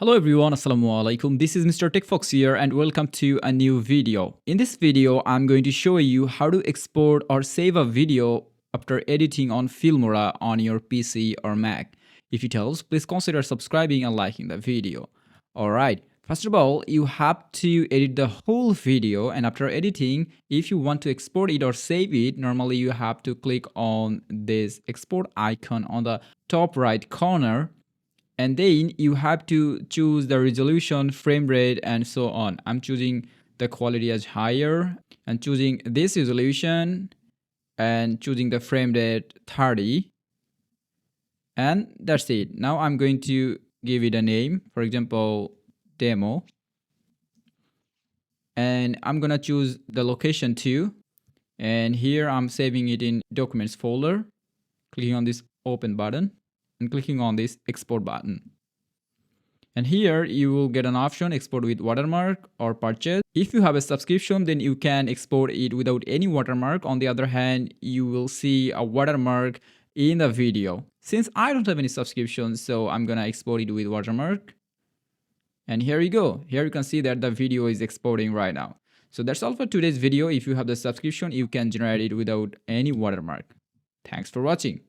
Hello everyone, Assalamualaikum. This is Mr. TECHFOX here and welcome to a new video. In this video, I'm going to show you how to export or save a video after editing on Filmora on your PC or Mac. If it helps, please consider subscribing and liking the video. Alright, first of all, you have to edit the whole video, and after editing, if you want to export it or save it, normally you have to click on this export icon on the top right corner. And then you have to choose the resolution, frame rate, and so on. I'm choosing the quality as higher and choosing this resolution and choosing the frame rate 30. And that's it. Now I'm going to give it a name, for example, demo. And I'm gonna choose the location too. And here I'm saving it in documents folder, clicking on this open button and clicking on this export button. And here you will get an option export with watermark or purchase. If you have a subscription, then you can export it without any watermark. On the other hand, you will see a watermark in the video. Since I don't have any subscriptions, so I'm gonna export it with watermark. And here you go. Here you can see that the video is exporting right now. So that's all for today's video. If you have the subscription, you can generate it without any watermark. Thanks for watching.